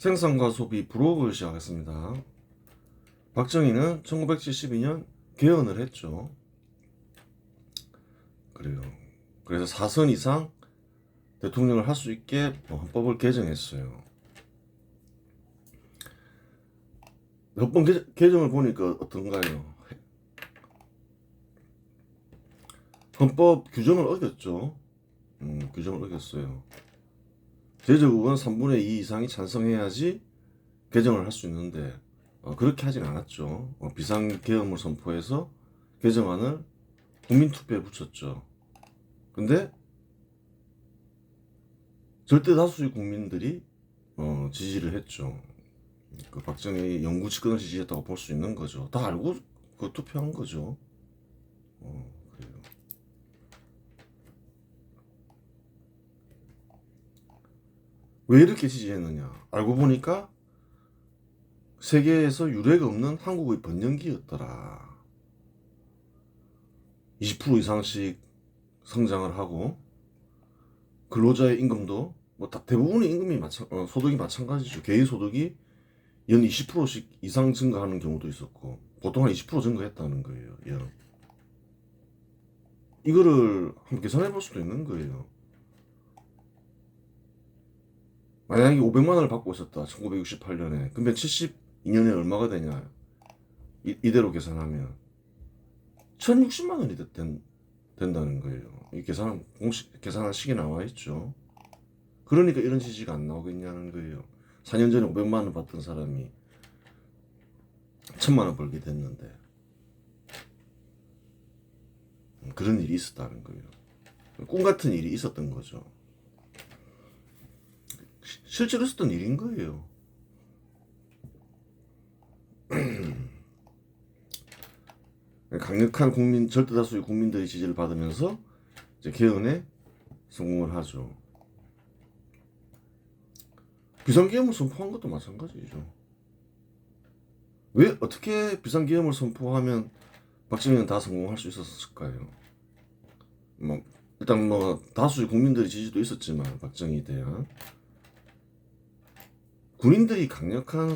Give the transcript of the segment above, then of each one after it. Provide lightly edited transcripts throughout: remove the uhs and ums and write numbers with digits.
생산과 소비 부록을 시작했습니다. 박정희는 1972년 개헌을 했죠. 그래요. 그래서 4선 이상 대통령을 할 수 있게 헌법을 개정했어요. 헌법 개정을 보니까 어떤가요? 헌법 규정을 어겼죠. 규정을 어겼어요. 제적의원 3분의 2 이상이 찬성해야지 개정을 할 수 있는데 그렇게 하진 않았죠. 비상계엄을 선포해서 개정안을 국민투표에 붙였죠. 근데 절대 다수의 국민들이 지지를 했죠. 그 박정희 영구 집권을 지지했다고 볼 수 있는 거죠. 다 알고 그 투표한 거죠. 그래요. 왜 이렇게 지지했느냐? 알고 보니까 세계에서 유례가 없는 한국의 번영기였더라. 20% 이상씩 성장을 하고 근로자의 임금도 대부분의 임금이 소득이 마찬가지죠. 개인 소득이 연 20%씩 이상 증가하는 경우도 있었고 보통 한 20% 증가했다는 거예요. 연. 이거를 한번 계산해 볼 수도 있는 거예요. 만약에 500만 원을 받고 있었다. 1968년에. 그러면 72년에 얼마가 되냐? 이대로 계산하면 1060만 원이 된다는 거예요. 이 계산한 식이 나와 있죠. 그러니까 이런 지지가 안 나오겠냐는 거예요. 4년 전에 500만 원 받던 사람이 1000만 원 벌게 됐는데 그런 일이 있었다는 거예요. 꿈 같은 일이 있었던 거죠. 실제로 있었던 일인 거예요. 강력한 절대다수의 국민들의 지지를 받으면서 이제 개헌에 성공을 하죠. 비상계엄을 선포한 것도 마찬가지죠. 왜 어떻게 비상계엄을 선포하면 박정희는 다 성공할 수 있었을까요? 일단 다수의 국민들의 지지도 있었지만 박정희에 대한 군인들이 강력한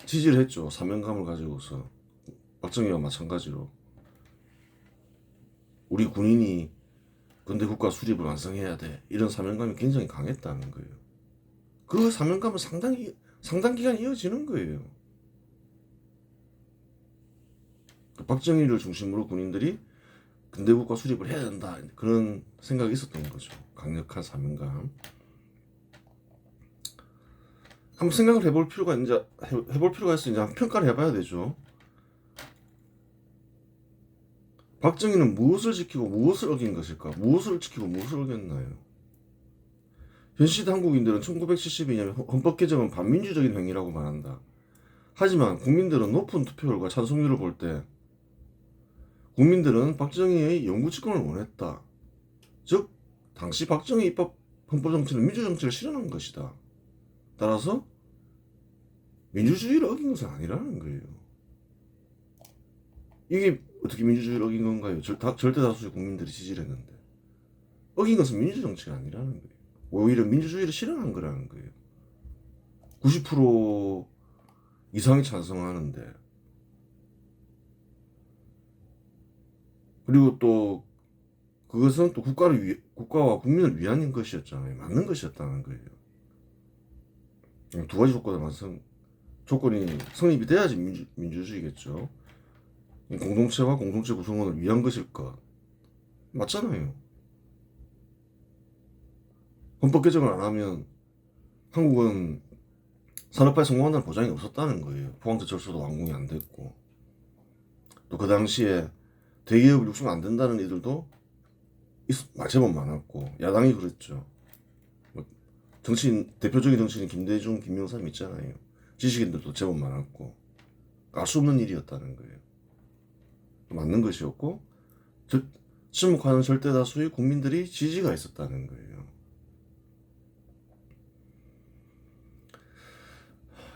지지를 했죠. 사명감을 가지고서 박정희와 마찬가지로 우리 군인이 근대 국가 수립을 완성해야 돼 이런 사명감이 굉장히 강했다는 거예요. 그 사명감은 상당 기간 이어지는 거예요. 박정희를 중심으로 군인들이 근대국가 수립을 해야 된다 그런 생각이 있었던 거죠. 강력한 사명감. 한번 생각을 해볼 필요가 있어 이제 평가를 해봐야 되죠. 박정희는 무엇을 지키고 무엇을 어긴 것일까? 무엇을 지키고 무엇을 어겼나요? 현시대 한국인들은 1972년 헌법 개정은 반민주적인 행위라고 말한다. 하지만 국민들은 높은 투표율과 찬성률을 볼 때 국민들은 박정희의 영구 집권을 원했다. 즉 당시 박정희 입법 헌법 정치는 민주 정치를 실현한 것이다. 따라서 민주주의를 어긴 것은 아니라는 거예요. 이게 어떻게 민주주의를 어긴 건가요? 절대 다수의 국민들이 지지를 했는데 어긴 것은 민주 정치가 아니라는 거예요. 오히려 민주주의를 실현한 거라는 거예요. 90% 이상이 찬성하는데 그리고 또 그것은 또 국가와 국민을 위한 것이었잖아요. 맞는 것이었다는 거예요. 두 가지 조건이 성립이 돼야지 민주주의겠죠. 공동체와 공동체 구성원을 위한 것일 것. 맞잖아요. 헌법 개정을 안 하면 한국은 산업화에 성공한다는 보장이 없었다는 거예요. 포항제철소도 완공이 안 됐고 또 그 당시에 대기업을 육성 안 된다는 이들도 제법 많았고 야당이 그랬죠. 대표적인 정치인 김대중, 김영삼 있잖아요. 지식인들도 제법 많았고 알 수 없는 일이었다는 거예요. 맞는 것이었고 침묵하는 절대 다수의 국민들이 지지가 있었다는 거예요.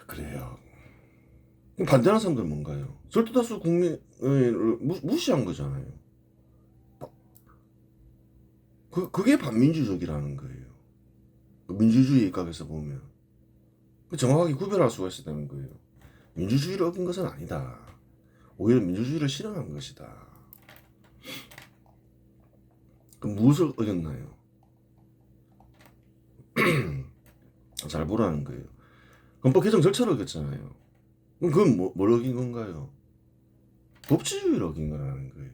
그래요. 반대하는 사람들은 뭔가요? 절대 다수 국민을 무시한 거잖아요. 그게 반민주적이라는 거예요. 민주주의 입각에서 보면 정확하게 구별할 수가 있었다는 거예요. 민주주의를 어긴 것은 아니다. 오히려 민주주의를 실현한 것이다. 그럼 무엇을 어겼나요? 잘 보라는 거예요. 헌법 개정 절차를 어겼잖아요. 그럼 그건 뭘 어긴 건가요? 법치주의를 어긴 거라는 거예요.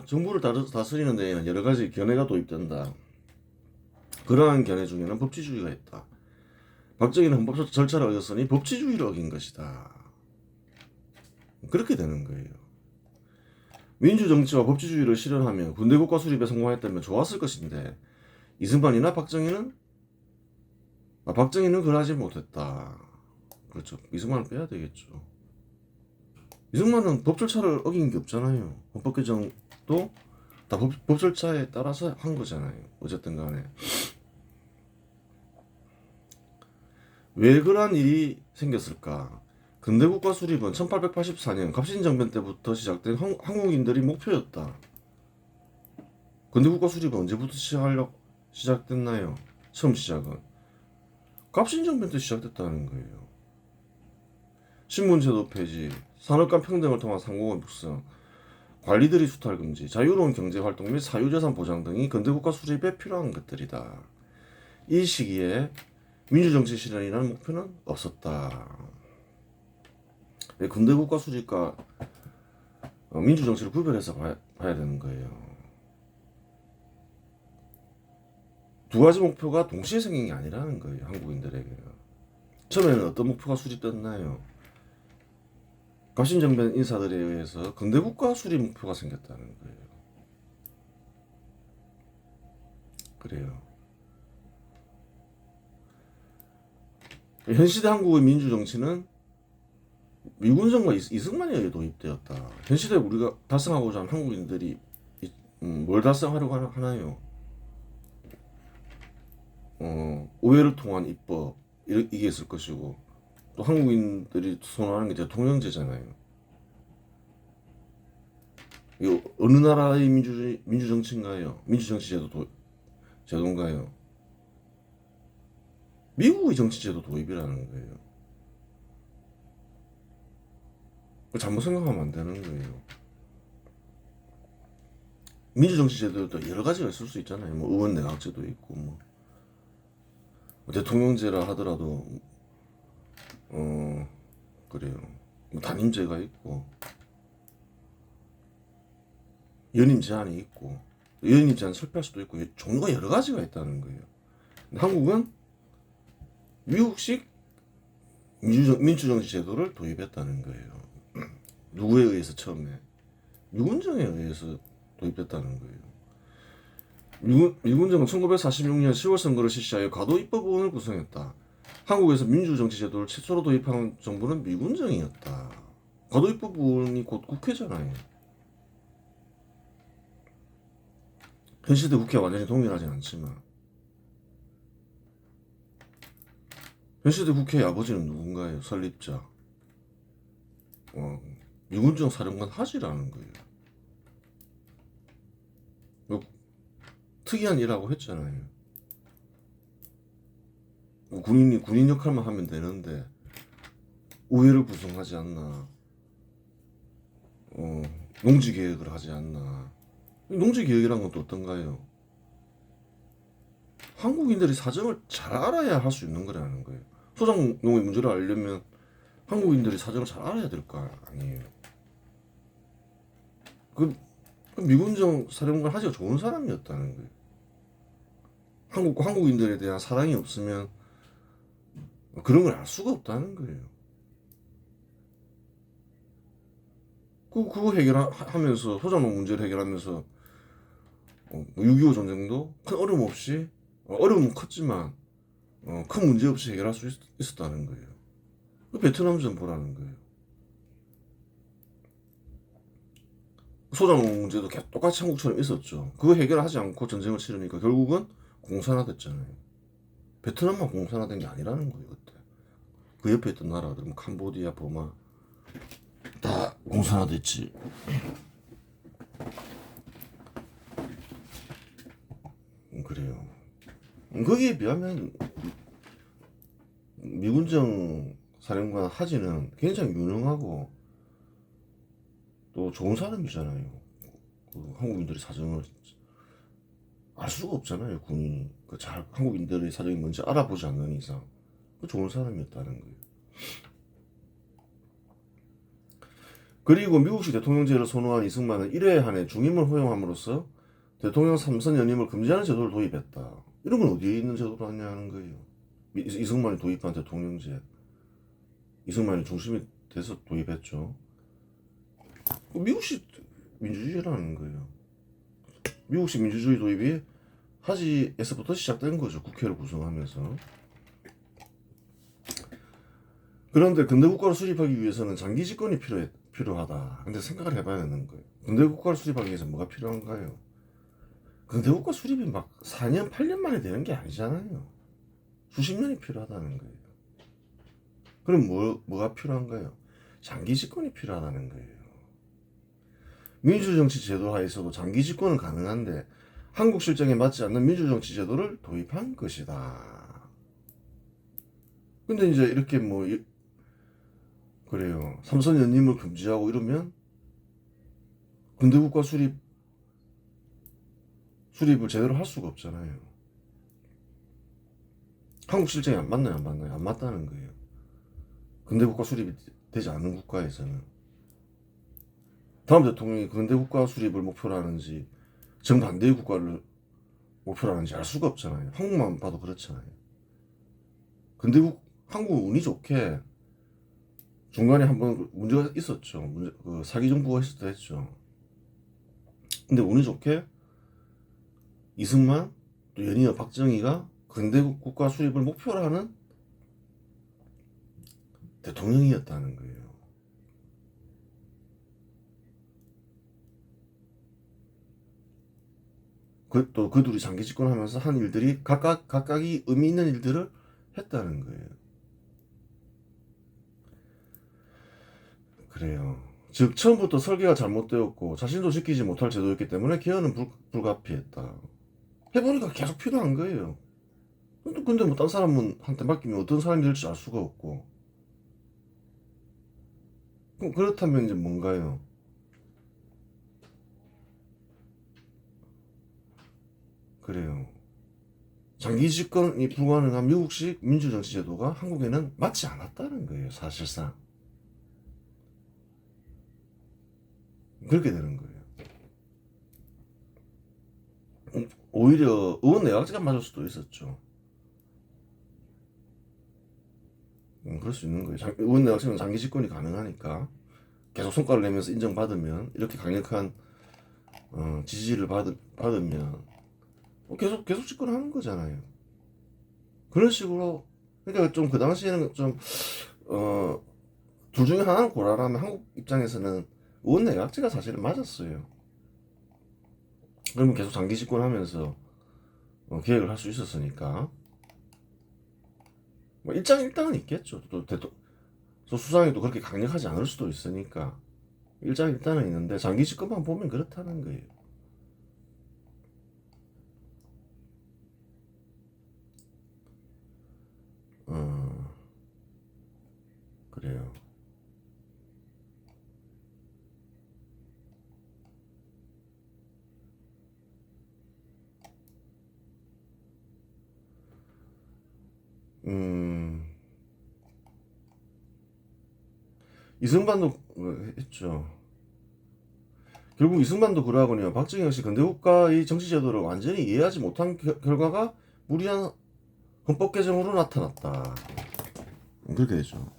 정부를 다스리는 데에는 여러 가지 견해가 도입된다. 그러한 견해 중에는 법치주의가 있다. 박정희는 헌법 절차를 어겼으니 법치주의를 어긴 것이다. 그렇게 되는 거예요. 민주정치와 법치주의를 실현하며 군대국가 수립에 성공했다면 좋았을 것인데 이승만이나 박정희는 그러지 못했다. 그렇죠. 이승만은 빼야 되겠죠. 이승만은 법 절차를 어긴 게 없잖아요. 헌법 개정도 다 법 절차에 따라서 한 거잖아요. 어쨌든 간에 왜 그러한 일이 생겼을까? 근대국가 수립은 1884년 갑신정변 때부터 시작된 한국인들이 목표였다. 근대국가 수립은 언제부터 시작됐나요? 처음 시작은 갑신정변 때 시작됐다는 거예요. 신분제도 폐지, 산업간 평등을 통한 상공의 육성, 관리들이 수탈 금지, 자유로운 경제활동 및 사유재산 보장 등이 근대국가 수립에 필요한 것들이다. 이 시기에 민주정치 실현이라는 목표는 없었다. 근대국가 수립과 민주정치를 구별해서 봐야 되는 거예요. 두 가지 목표가 동시에 생긴 게 아니라는 거예요. 한국인들에게. 처음에는 어떤 목표가 수립됐나요? 갑신정변 인사들에 의해서 근대국가 수립 목표가 생겼다는 거예요. 그래요. 현시대 한국의 민주정치는 미군정과 이승만에 의해 도입되었다. 현시대 우리가 달성하고자 하는 한국인들이 뭘 달성하려고 하나요? 오해를 통한 입법 이게 있을 것이고 또 한국인들이 선호하는 게 대통령제잖아요. 이거 어느 나라의 민주정치인가요? 민주정치 제도인가요? 미국의 정치제도 도입이라는 거예요. 잘못 생각하면 안 되는 거예요. 민주정치제도도 여러 가지가 있을 수 있잖아요. 뭐 의원 내각제도 있고 뭐 대통령제라 하더라도 그래요. 뭐 단임제가 있고 연임 제한이 있고 연임 제한 설치할 수도 있고 종류가 여러 가지가 있다는 거예요. 한국은 미국식 민주정치 제도를 도입했다는 거예요. 누구에 의해서 처음에? 미군정에 의해서 도입됐다는 거예요. 미군정은 1946년 10월 선거를 실시하여 가도 입법원을 구성했다. 한국에서 민주정치 제도를 최초로 도입한 정부는 미군정이었다. 가도 입법원이 곧 국회잖아요. 현시대 국회와 완전히 동일하진 않지만 현시대 국회의 아버지는 누군가요? 설립자. 미군정 사령관 하지라는 거예요. 특이한 일하고 했잖아요. 군인 역할만 하면 되는데 우회를 구성하지 않나. 농지 계획을 하지 않나. 농지 계획이란 건 또 어떤가요? 한국인들이 사정을 잘 알아야 할 수 있는 거라는 거예요. 소작농의 문제를 알려면 한국인들이 사정을 잘 알아야 될 거 아니에요. 그 미군정 사령관 하지가 좋은 사람이었다는 거예요. 한국인들에 대한 사랑이 없으면 그런 걸 알 수가 없다는 거예요. 그거 해결하면서 소작농 문제를 해결하면서 6.25 전쟁도 큰 어려움 없이 어려움은 컸지만 큰 문제 없이 해결할 수 있었다는 거예요. 베트남전 보라는 거예요. 소작농 문제도 똑같이 한국처럼 있었죠. 그거 해결하지 않고 전쟁을 치르니까 결국은 공산화됐잖아요. 베트남만 공산화된 게 아니라는 거예요. 그때 그 옆에 있던 나라들 뭐 캄보디아, 버마 다 공산화됐지. 그래요. 거기에 비하면 미군정 사령관 하지는 굉장히 유능하고 또 좋은 사람이잖아요. 그 한국인들의 사정을 알 수가 없잖아요. 군인이 잘 한국인들의 사정이 뭔지 알아보지 않는 이상 그 좋은 사람이었다는 거예요. 그리고 미국식 대통령제를 선호한 이승만은 1회 한해 중임을 허용함으로써 대통령 3선 연임을 금지하는 제도를 도입했다. 이런 건 어디에 있는 제도로 하냐는 거예요. 이승만이 도입한 대통령제. 이승만이 중심이 돼서 도입했죠. 미국식 민주주의라는 거예요. 미국식 민주주의 도입이 하지에서부터 시작된 거죠. 국회를 구성하면서. 그런데 근대 국가를 수립하기 위해서는 장기 집권이 필요하다. 근데 생각을 해봐야 되는 거예요. 근대 국가를 수립하기 위해서 뭐가 필요한가요? 근대 국가 수립이 막 4년, 8년 만에 되는 게 아니잖아요. 수십 년이 필요하다는 거예요. 그럼 뭐가 필요한가요? 장기 집권이 필요하다는 거예요. 민주정치 제도 하에서도 장기 집권은 가능한데 한국 실정에 맞지 않는 민주정치 제도를 도입한 것이다. 근데 이제 이렇게 그래요. 삼선 연임을 금지하고 이러면 근대국가 수립을 제대로 할 수가 없잖아요. 한국 실정이 안 맞나요? 안 맞나요? 안 맞다는 거예요. 근대국가 수립이 되지 않는 국가에서는 다음 대통령이 근대국가 수립을 목표로 하는지 정반대의 국가를 목표로 하는지 알 수가 없잖아요. 한국만 봐도 그렇잖아요. 한국은 운이 좋게 중간에 한번 문제가 있었죠. 그 사기 정부가 있을 때 했죠. 근데 운이 좋게 이승만 또 연이어 박정희가 근대 국가 수립을 목표로 하는 대통령이었다는 거예요. 그 둘이 장기 집권하면서 한 일들이 각각이 의미 있는 일들을 했다는 거예요. 그래요. 즉 처음부터 설계가 잘못되었고 자신도 지키지 못할 제도였기 때문에 개헌은 불가피했다. 해보니까 계속 필요한 거예요. 근데 뭐 딴 사람한테 맡기면 어떤 사람이 될지 알 수가 없고. 그럼 그렇다면 이제 뭔가요? 그래요. 장기 집권이 불가능한 미국식 민주정치 제도가 한국에는 맞지 않았다는 거예요. 사실상. 그렇게 되는 거예요. 오히려 의원 내각제가 맞을 수도 있었죠. 그럴 수 있는 거예요. 의원 내각제는 장기 집권이 가능하니까 계속 성과를 내면서 인정받으면 이렇게 강력한 지지를 받으면 계속 집권하는 거잖아요. 그런 식으로 그러니까 좀 그 당시에는 좀 둘 중에 하나를 고르라면 한국 입장에서는 의원 내각제가 사실은 맞았어요. 그러면 계속 장기 집권하면서 계획을 할 수 있었으니까 뭐 일장일단은 있겠죠. 또 수상이 또 그렇게 강력하지 않을 수도 있으니까 일장일단은 있는데 장기 집권만 보면 그렇다는 거예요. 그래요. 이승만도 했죠. 결국 이승만도 그러하거든요. 박정희 역시 근대국가의 정치제도를 완전히 이해하지 못한 결과가 무리한 헌법 개정으로 나타났다. 그렇게 되죠.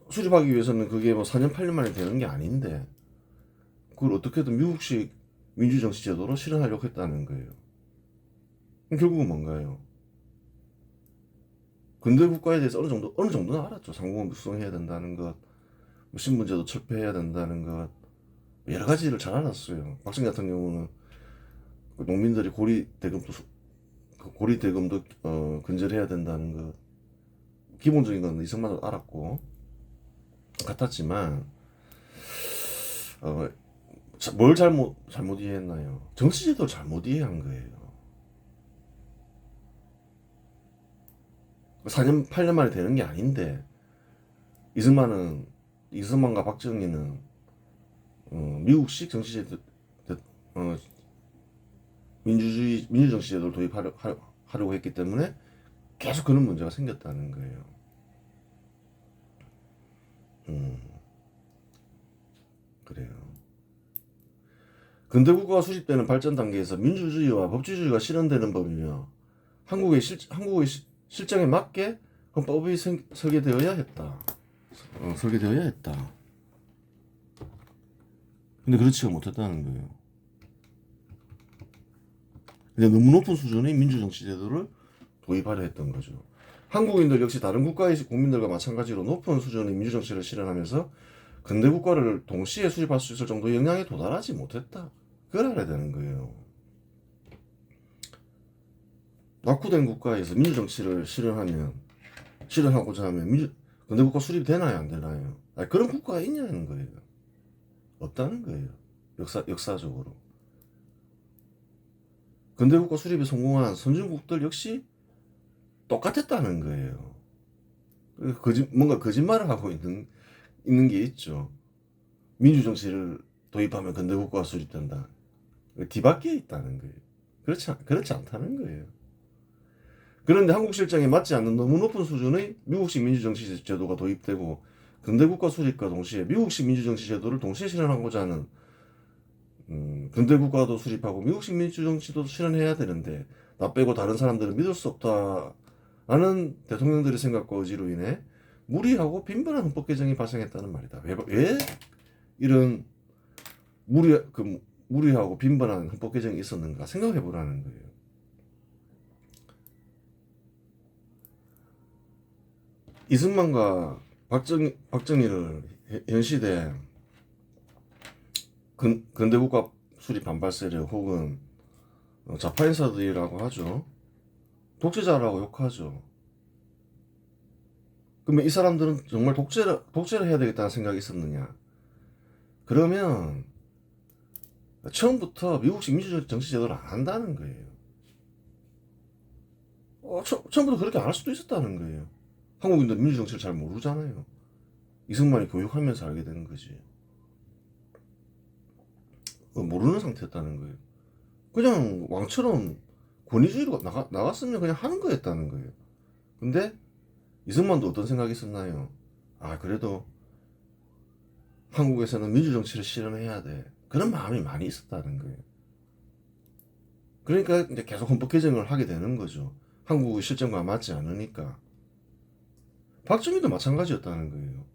수립하기 위해서는 그게 뭐 4년 8년 만에 되는 게 아닌데 그걸 어떻게든 미국식 민주정치 제도로 실현하려고 했다는 거예요. 결국은 뭔가요? 근대 국가에 대해서 어느 정도는 알았죠. 상공을 육성해야 된다는 것, 뭐 신분제도 철폐해야 된다는 것, 여러 가지를 잘 알았어요. 박정희 같은 경우는 그 농민들이 고리 대금도 근절해야 된다는 것, 기본적인 건 이승만도 알았고 같았지만 뭘 잘못 이해했나요? 정치제도를 잘못 이해한 거예요. 4년 8년 만에 되는 게 아닌데 이승만과 박정희는 미국식 정치제도 어, 민주정치제도를 도입하려고 했기 때문에 계속 그런 문제가 생겼다는 거예요. 그래요. 근대국가가 수립되는 발전 단계에서 민주주의와 법치주의가 실현되는 법이며 한국의 실정에 맞게 헌법이 설계되어야 했다. 설계되어야 했다. 근데 그렇지가 못했다는 거예요. 그냥 너무 높은 수준의 민주정치제도를 도입하려 했던 거죠. 한국인들 역시 다른 국가의 국민들과 마찬가지로 높은 수준의 민주정치를 실현하면서 근대국가를 동시에 수립할 수 있을 정도의 역량에 도달하지 못했다. 그걸 알아야 되는 거예요. 낙후된 국가에서 민주정치를 실현하고자 하면 근대국가 수립이 되나요, 안 되나요? 그런 국가가 있냐는 거예요. 없다는 거예요. 역사적으로. 근대국가 수립에 성공한 선진국들 역시 똑같았다는 거예요. 뭔가 거짓말을 하고 있는 게 있죠. 민주정치를 도입하면 근대국가가 수립된다. 뒤바뀌어 있다는 거예요. 그렇지 않다는 거예요. 그런데 한국 실정에 맞지 않는 너무 높은 수준의 미국식 민주정치 제도가 도입되고 근대국가 수립과 동시에 미국식 민주정치 제도를 동시에 실현하고자 하는 근대국가도 수립하고 미국식 민주정치도 실현해야 되는데 나 빼고 다른 사람들은 믿을 수 없다라는 대통령들의 생각과 의지로 인해 무리하고 빈번한 헌법 개정이 발생했다는 말이다. 왜 이런 무리하고 빈번한 헌법 개정이 있었는가 생각해 보라는 거예요. 이승만과 박정희를 현 시대 근대국가 수립 반발 세력 혹은 좌파 인사들이라고 하죠. 독재자라고 욕하죠. 그러면 이 사람들은 정말 독재를 해야 되겠다는 생각이 있었느냐? 그러면 처음부터 미국식 민주정치 제도를 안 한다는 거예요. 처음부터 그렇게 안 할 수도 있었다는 거예요. 한국인들 민주정치를 잘 모르잖아요. 이승만이 교육하면서 알게 되는 거지. 모르는 상태였다는 거예요. 그냥 왕처럼 권위주의로 나갔으면 그냥 하는 거였다는 거예요. 근데 이승만도 어떤 생각이 있었나요? 그래도 한국에서는 민주정치를 실현해야 돼. 그런 마음이 많이 있었다는 거예요. 그러니까 이제 계속 헌법 개정을 하게 되는 거죠. 한국의 실정과 맞지 않으니까. 박정희도 마찬가지였다는 거예요.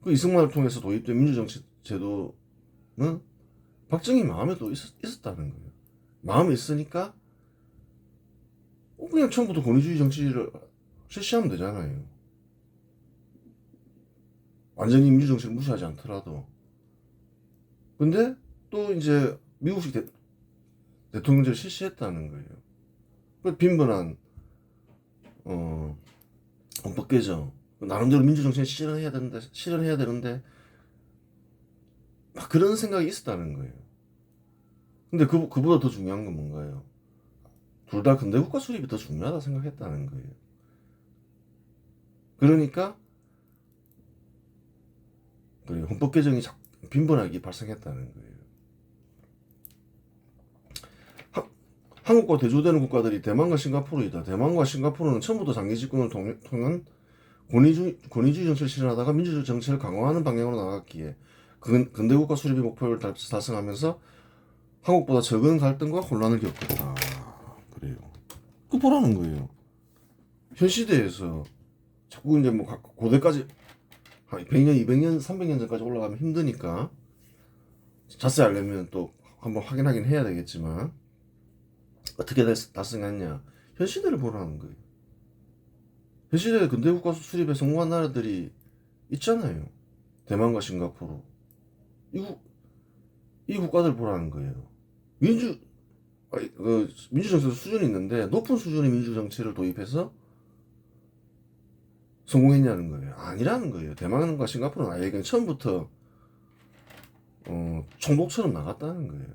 그 이승만을 통해서 도입된 민주정치 제도는 박정희 마음에도 있었다는 거예요. 마음에 있으니까 그냥 처음부터 권위주의 정치를 실시하면 되잖아요. 완전히 민주정치를 무시하지 않더라도. 근데 또 이제 미국식 대통령제를 실시했다는 거예요. 그 빈번한 헌법 개정, 나름대로 민주정치를 실현해야 되는데 막 그런 생각이 있었다는 거예요. 근데 그보다 더 중요한 건 뭔가요? 둘 다 근대국가 수립이 더 중요하다 생각했다는 거예요. 그러니까 헌법 개정이 빈번하게 발생했다는 거예요. 한국과 대조되는 국가들이 대만과 싱가포르이다. 대만과 싱가포르는 처음부터 장기 집권을 통한 권위주의 정치를 실현하다가 민주주의 정치를 강화하는 방향으로 나갔기에 근대국가 수립의 목표를 달성하면서 한국보다 적은 갈등과 혼란을 겪었다. 그래요. 그 보라는 거예요. 현 시대에서 자꾸 이제 뭐 고대까지 한 100년, 200년, 300년 전까지 올라가면 힘드니까 자세히 알려면 또 한번 확인하긴 해야 되겠지만 어떻게 달성했냐? 현 시대를 보라는 거예요. 현 시대에 근대국가 수립에 성공한 나라들이 있잖아요. 대만과 싱가포르. 이 국가들 보라는 거예요. 민주정치도 수준이 있는데 높은 수준의 민주정치를 도입해서 성공했냐는 거예요. 아니라는 거예요. 대만과 싱가포르는 아예 그냥 처음부터 총독처럼 나갔다는 거예요.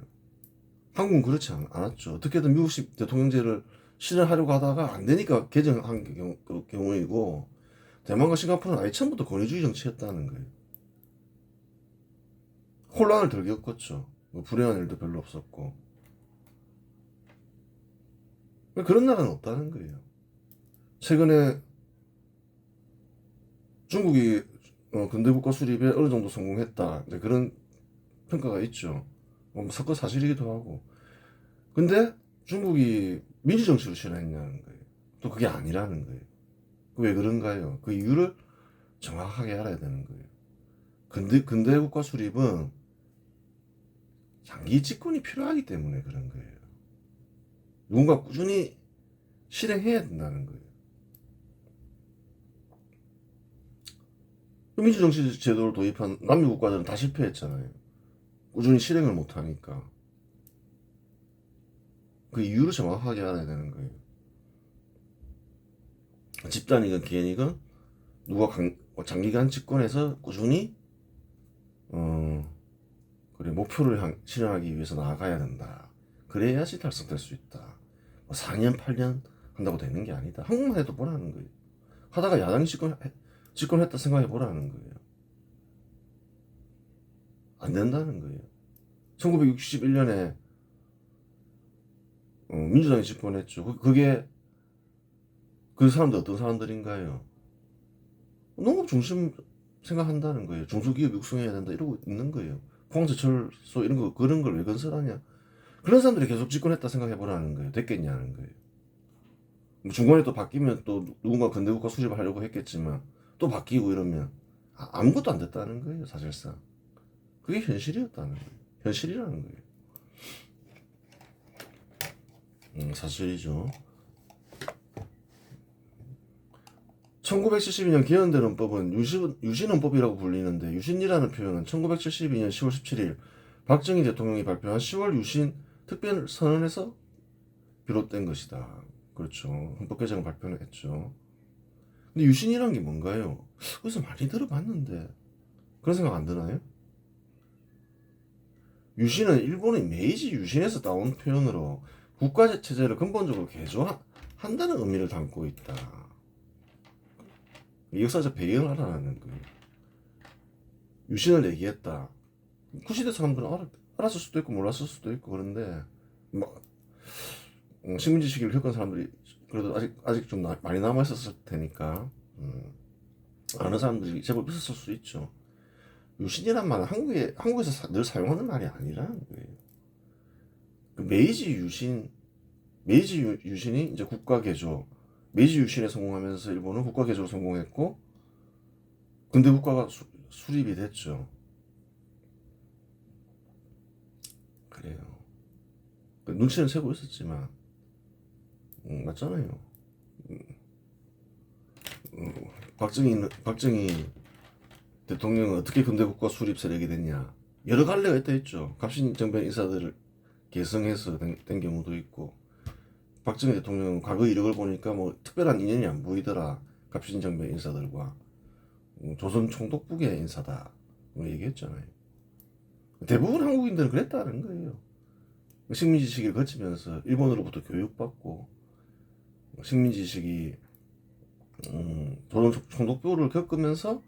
한국은 그렇지 않았죠. 어떻게든 미국식 대통령제를 실현하려고 하다가 안 되니까 개정한 경우이고, 대만과 싱가포르는 아예 처음부터 권위주의 정치였다는 거예요. 혼란을 덜 겪었죠. 뭐 불행한 일도 별로 없었고. 그런 나라는 없다는 거예요. 최근에 중국이 근대 국가 수립에 어느 정도 성공했다, 이제 그런 평가가 있죠. 뭐 사건 사실이기도 하고. 근데 중국이 민주 정치로 실현했냐는 거예요. 또 그게 아니라는 거예요. 왜 그런가요? 그 이유를 정확하게 알아야 되는 거예요. 근대 국가 수립은 장기 집권이 필요하기 때문에 그런 거예요. 누군가 꾸준히 실행해야 된다는 거예요. 민주정치 제도를 도입한 남미 국가들은 다 실패했잖아요. 꾸준히 실행을 못하니까. 그 이유를 정확하게 알아야 되는 거예요. 집단이건 개인이건 누가 장기간 집권해서 꾸준히 그래, 목표를 실현하기 위해서 나아가야 된다. 그래야지 달성될 수 있다. 뭐 4년 8년 한다고 되는 게 아니다. 한국만 해도 보라는 거예요. 하다가 야당이 집권했다 생각해 보라는 거예요. 안 된다는 거예요. 1961년에 민주당이 집권했죠. 그게 그 사람들 어떤 사람들인가요? 농업 중심 생각한다는 거예요. 중소기업 육성해야 된다 이러고 있는 거예요. 포항제철소 이런 거 그런 걸 왜 건설하냐? 그런 사람들이 계속 집권했다 생각해 보라는 거예요. 됐겠냐는 거예요. 뭐 중간에 또 바뀌면 또 누군가 근대국가 수립을 하려고 했겠지만 또 바뀌고 이러면 아무것도 안 됐다는 거예요. 사실상 그게 현실이었다는 거예요. 현실이라는 거예요. 사실이죠. 1972년 개헌된 헌법은 유신헌법이라고 불리는데, 유신이라는 표현은 1972년 10월 17일 박정희 대통령이 발표한 10월 유신 특별선언에서 비롯된 것이다. 그렇죠. 헌법 개정을 발표를 했죠. 근데 유신이란 게 뭔가요? 어디서 많이 들어봤는데 그런 생각 안 드나요? 유신은 일본의 메이지 유신에서 따온 표현으로 국가 체제를 근본적으로 개조한다는 의미를 담고 있다. 역사적 배경을 알아라는 거예요. 유신을 얘기했다. 그 시대 사람들은 알았을 수도 있고 몰랐을 수도 있고 그런데 막 식민지 시기를 겪은 사람들이 그래도 아직 좀 많이 남아 있었을 테니까 아는 사람들이 제법 있었을 수 있죠. 유신이란 말은 한국에서 늘 사용하는 말이 아니라는 거예요. 그 메이지 유신이 이제 국가 개조, 메이지 유신에 성공하면서 일본은 국가 개조로 성공했고 근대 국가가 수립이 됐죠. 그래요. 눈치는 채고 있었지만 맞잖아요. 박정희 대통령은 어떻게 근대 국가 수립 세력이 됐냐? 여러 갈래가 있다 했죠. 갑신정변 인사들을 계승해서 된 경우도 있고, 박정희 대통령은 과거 이력을 보니까 뭐 특별한 인연이 안 보이더라. 갑신정변 인사들과 조선 총독부의 인사다. 뭐 얘기했잖아요. 대부분 한국인들은 그랬다는 거예요. 식민지 시기를 거치면서 일본으로부터 교육받고 식민지 시기 조선 총독부를 겪으면서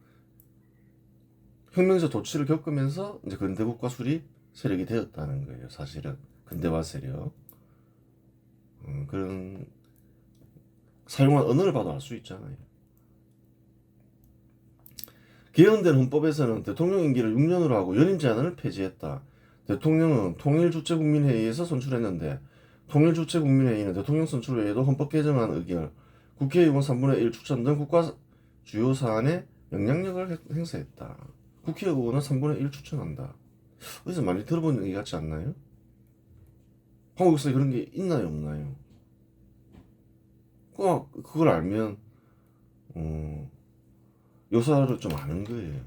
혁명적 도취를 겪으면서 이제 근대국가 수립 세력이 되었다는 거예요. 사실은 근대화 세력. 그런 사용한 언어를 봐도 알 수 있잖아요. 개헌된 헌법에서는 대통령 임기를 6년으로 하고 연임 제한을 폐지했다. 대통령은 통일주체국민회의에서 선출했는데 통일주체국민회의는 대통령 선출 외에도 헌법 개정안 의결, 국회의원 3분의 1 추천 등 국가 주요 사안에 영향력을 행사했다. 국회의원은 3분의 1 추천한다. 어디서 많이 들어본 얘기 같지 않나요? 한국에서 그런 게 있나요, 없나요? 꼭 그걸 알면 요사를 좀 아는 거예요.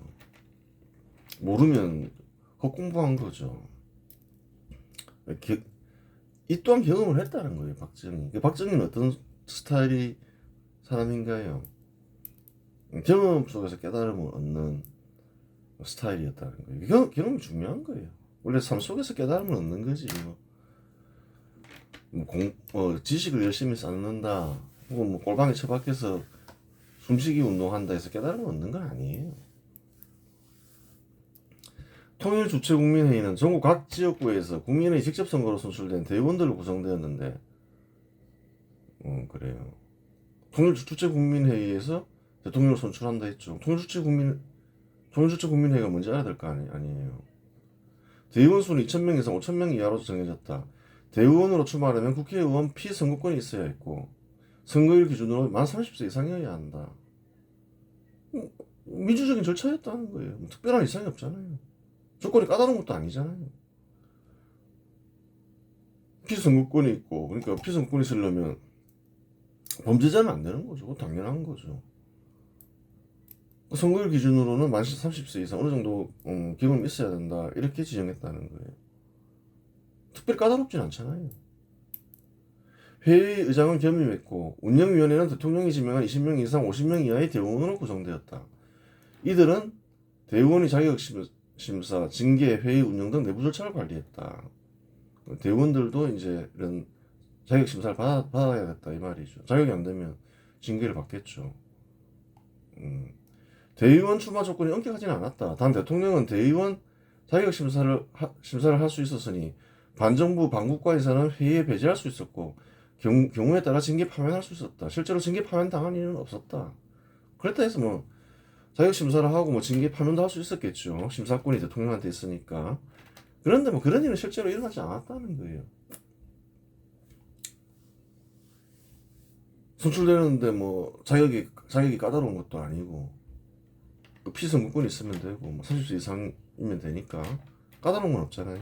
모르면 헛공부한 거죠. 이 또한 경험을 했다는 거예요, 박정희. 박정희는 어떤 스타일이 사람인가요? 경험 속에서 깨달음을 얻는 스타일이었다는 거예요. 경험이 중요한 거예요. 원래 삶 속에서 깨달음을 얻는 거지. 뭐. 지식을 열심히 쌓는다, 혹은 뭐 골방에 처박혀서 숨쉬기 운동한다 해서 깨달음을 얻는 건 아니에요. 통일주체국민회의는 전국 각 지역구에서 국민의 직접 선거로 선출된 대의원들로 구성되었는데, 그래요. 통일주체국민회의에서 대통령을 선출한다 했죠. 통일주체국민회의가 뭔지 알아야 될 거 아니에요. 대의원 수는 2,000명 이상 5,000명 이하로 정해졌다. 대의원으로 출마하려면 국회의원 피선거권이 있어야 했고, 선거일 기준으로 만 30세 이상이어야 한다. 민주적인 절차였다는 거예요. 특별한 이상이 없잖아요. 조건이 까다로운 것도 아니잖아요. 피선거권이 있고, 그러니까 피선거권이 있으려면 범죄자는 안 되는 거죠. 그거 당연한 거죠. 선거일 기준으로는 만 30세 이상 어느 정도 경험이 있어야 된다, 이렇게 지정했다는 거예요. 특별히 까다롭진 않잖아요. 회의 의장은 겸임했고, 운영위원회는 대통령이 지명한 20명 이상 50명 이하의 대의원으로 구성되었다. 이들은 대의원이 자격심사, 징계, 회의 운영 등 내부 절차를 관리했다. 대의원들도 이제 이런 자격심사를 받아야겠다 이 말이죠. 자격이 안 되면 징계를 받겠죠. 대의원 출마 조건이 엄격하지는 않았다. 단 대통령은 대의원 자격심사를 할 수 있었으니 반정부 반국가에서는 회의에 배제할 수 있었고, 경우에 따라 징계 파면할 수 있었다. 실제로 징계 파면 당한 일은 없었다. 그랬다 해서 뭐 자격심사를 하고 뭐 징계 파면도 할 수 있었겠죠. 심사권이 대통령한테 있으니까. 그런데 뭐 그런 일은 실제로 일어나지 않았다는 거예요. 선출되는데 뭐 자격이 까다로운 것도 아니고, 피선거권이 있으면 되고, 뭐 30세 이상이면 되니까 까다로운 건 없잖아요.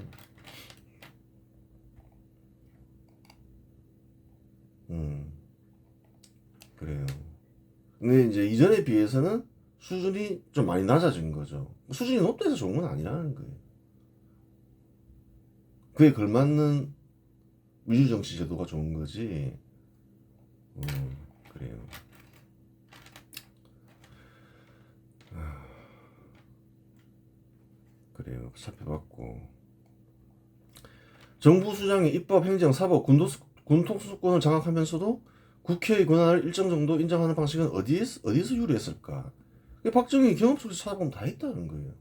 그래요. 근데 이제 이전에 비해서는 수준이 좀 많이 낮아진 거죠. 수준이 높다 해서 좋은 건 아니라는 거예요. 그에 걸맞는 민주정치 제도가 좋은 거지. 그래요. 그래요. 살펴봤고, 정부 수장이 입법, 행정, 사법, 군통수권을 장악하면서도 국회의 권한을 일정 정도 인정하는 방식은 어디에서 유래했을까? 박정희 경험 속에서 찾아보면 다 있다는 거예요.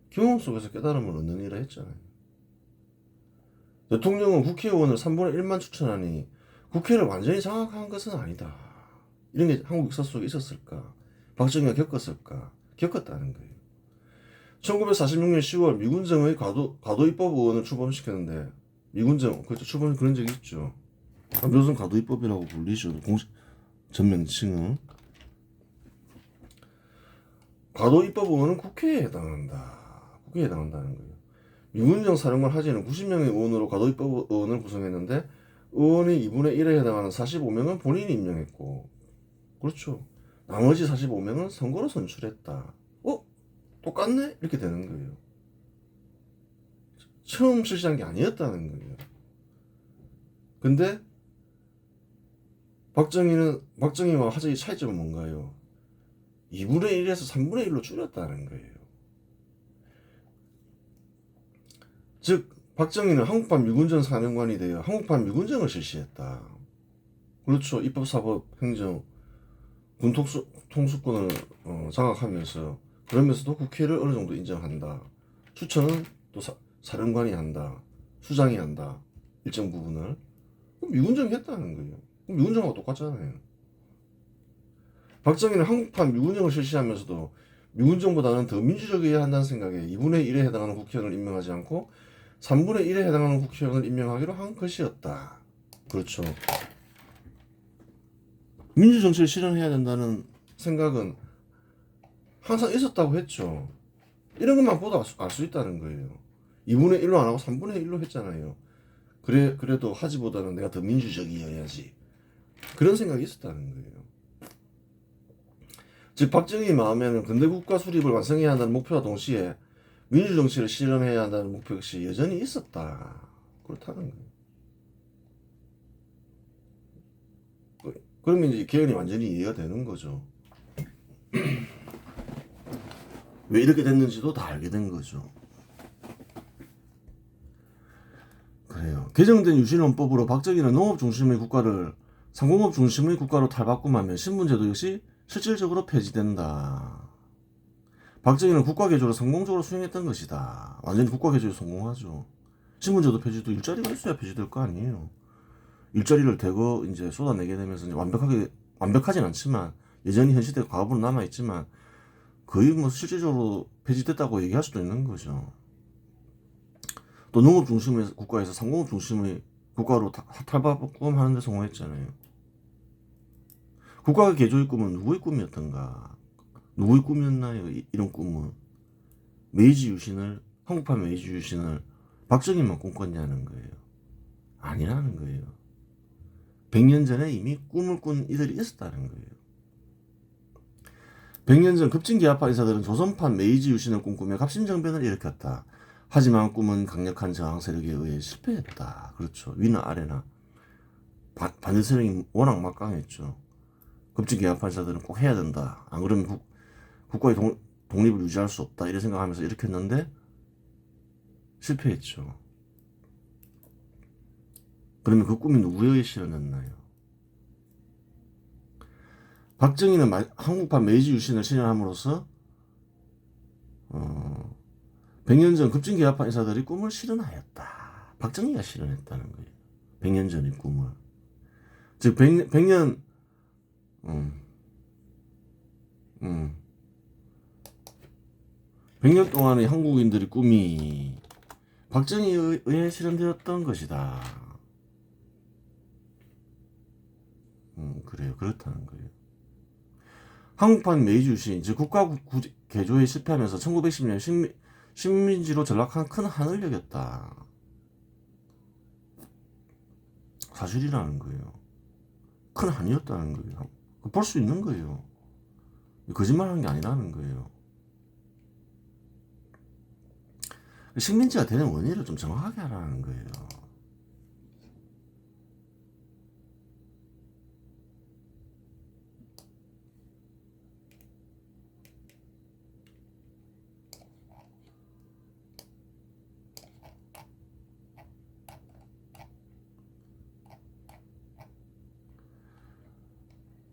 경험 속에서 깨달음을 얻는 일을 했잖아요. 대통령은 국회의원을 3분의 1만 추천하니 국회를 완전히 장악한 것은 아니다. 이런 게 한국 역사 속에 있었을까? 박정희가 겪었을까? 겪었다는 거예요. 1946년 10월 미군정의 과도입법 의원을 출범시켰는데, 미군정, 그렇죠. 출범 그런 적이 있죠. 요즘 과도입법이라고 불리죠. 공식 전명칭은. 과도입법 의원은 국회에 해당한다. 국회에 해당한다는 거예요. 미군정 사령관 하진은 90명의 의원으로 과도입법 의원을 구성했는데, 의원이 2분의 1에 해당하는 45명은 본인이 임명했고, 그렇죠. 나머지 45명은 선거로 선출했다. 똑같네? 이렇게 되는 거예요. 처음 실시한 게 아니었다는 거예요. 근데 박정희와 하적의 차이점은 뭔가요? 2분의 1에서 3분의 1로 줄였다는 거예요. 즉 박정희는 한국판 미군정 사령관이 되어 한국판 미군정을 실시했다. 그렇죠. 입법, 사법, 행정, 군 통수권을 장악하면서, 그러면서도 국회를 어느 정도 인정한다. 추천은 또 사령관이 한다. 수장이 한다. 일정 부분을. 미군정이 했다는 거예요. 미군정하고 똑같잖아요. 박정희는 한국판 미군정을 실시하면서도 미군정보다는 더 민주적이어야 한다는 생각에 2분의 1에 해당하는 국회의원을 임명하지 않고 3분의 1에 해당하는 국회의원을 임명하기로 한 것이었다. 그렇죠. 민주정치를 실현해야 된다는 생각은 항상 있었다고 했죠. 이런 것만 보도 알 수 있다는 거예요. 2분의 1로 안 하고 3분의 1로 했잖아요. 그래도 하지보다는 내가 더 민주적이어야지. 그런 생각이 있었다는 거예요. 즉 박정희 마음에는 근대국가 수립을 완성해야 한다는 목표와 동시에 민주정치를 실현해야 한다는 목표 역시 여전히 있었다. 그렇다는 거예요. 그러면 이제 개헌이 완전히 이해가 되는 거죠. 왜 이렇게 됐는지도 다 알게 된 거죠. 그래요. 개정된 유신헌법으로 박정희는 농업 중심의 국가를 상공업 중심의 국가로 탈바꿈하면 신분제도 역시 실질적으로 폐지된다. 박정희는 국가개조를 성공적으로 수행했던 것이다. 완전히 국가개조에 성공하죠. 신분제도 폐지도 일자리가 있어야 폐지될 거 아니에요. 일자리를 대거 이제 쏟아내게 되면서 이제 완벽하진 않지만 여전히 현 시대 과업으로 남아있지만 거의 뭐 실질적으로 폐지됐다고 얘기할 수도 있는 거죠. 또 농업 중심의 국가에서 상공업 중심의 국가로 탈바꿈하는 데 성공했잖아요. 국가 개조의 꿈은 누구의 꿈이었던가? 누구의 꿈이었나요? 이런 꿈은 메이지 유신을 한국판 메이지 유신을 박정희만 꿈꿨냐는 거예요. 아니라는 거예요. 100년 전에 이미 꿈을 꾼 이들이 있었다는 거예요. 100년 전 급진개화파 인사들은 조선판 메이지 유신을 꿈꾸며 갑신정변을 일으켰다. 하지만 꿈은 강력한 저항 세력에 의해 실패했다. 그렇죠. 위나 아래나 반대 세력이 워낙 막강했죠. 급진개화파 인사들은 꼭 해야 된다. 안 그러면 국가의 독립을 유지할 수 없다. 이런 생각하면서 일으켰는데 실패했죠. 그러면 그 꿈이 누구에게 실현했나요? 박정희는 한국판 메이지 유신을 실현함으로써 100년 전 급진개화파 인사들이 꿈을 실현하였다. 박정희가 실현했다는 거예요. 100년 전의 꿈을. 즉 100년 100년 동안의 한국인들의 꿈이 박정희에 의해 실현되었던 것이다. 그래요. 그렇다는 거예요. 한국판 메이지 유신, 즉 국가 개조에 실패하면서 1910년 식민지로 전락한 큰 한을 여겼다. 사실이라는 거예요. 큰 한이었다는 거예요. 볼 수 있는 거예요. 거짓말하는 게 아니라는 거예요. 식민지가 되는 원인을 좀 정확하게 하라는 거예요.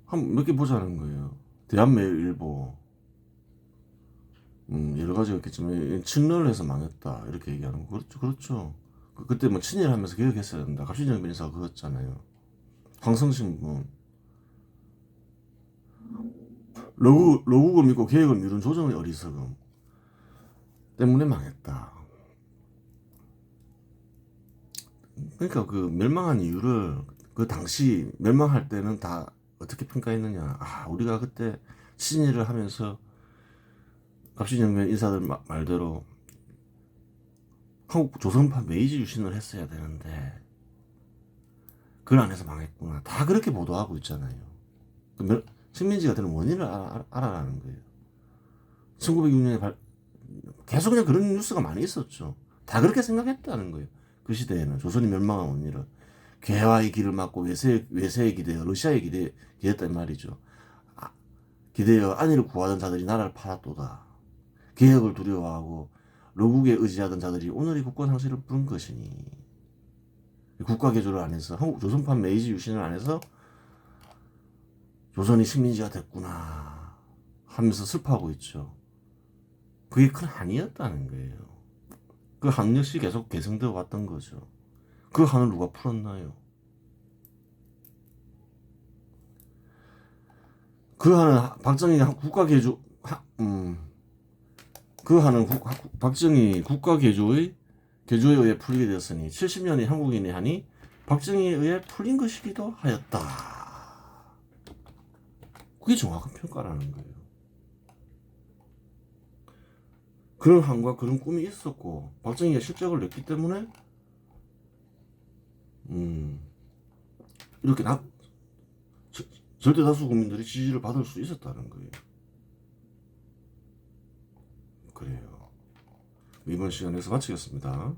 한 몇 개 보자는 거예요. 대한매일보 여러 가지가 있겠지만 친러를 해서 망했다 이렇게 얘기하는 거 그렇죠. 그렇죠. 그때 뭐 친일하면서 개혁했어야 된다. 갑신정변 인사가 그거였잖아요. 황성신문 러국을 믿고 개혁을 미룬 조정의 어리석음 때문에 망했다. 그러니까 그 멸망한 이유를 그 당시 멸망할 때는 다 어떻게 평가했느냐. 우리가 그때 친일을 하면서 갑신정변 인사들 말대로 한국 조선판 메이지 유신을 했어야 되는데 그걸 안 해서 망했구나. 다 그렇게 보도하고 있잖아요. 식민지가 되는 원인을 알아라는 거예요. 1906년에 계속 그냥 그런 뉴스가 많이 있었죠. 다 그렇게 생각했다는 거예요. 그 시대에는 조선이 멸망한 원인을 괴화의 길을 막고 외세에 기대어 러시아에 기대했단 말이죠. 기대어 안위를 구하던 자들이 나라를 팔았도다. 개혁을 두려워하고 러국에 의지하던 자들이 오늘의 국권 상실을 부른 것이니 국가 개조를 안 해서 한국 조선판 메이지 유신을 안 해서 조선이 식민지가 됐구나 하면서 슬퍼하고 있죠. 그게 큰 한이었다는 거예요. 그 한 역시 계속 개성되어 왔던 거죠. 그 한을 누가 풀었나요? 그 한은 박정희가 국가 개조 그 한은 박정희 국가 개조에 의해 풀리게 되었으니 70년의 한국인의 한이 박정희에 의해 풀린 것이기도 하였다. 그게 정확한 평가라는 거예요. 그런 한과 그런 꿈이 있었고 박정희가 실적을 냈기 때문에 이렇게 절대 다수 국민들이 지지를 받을 수 있었다는 거예요. 그래요. 이번 시간에서 마치겠습니다.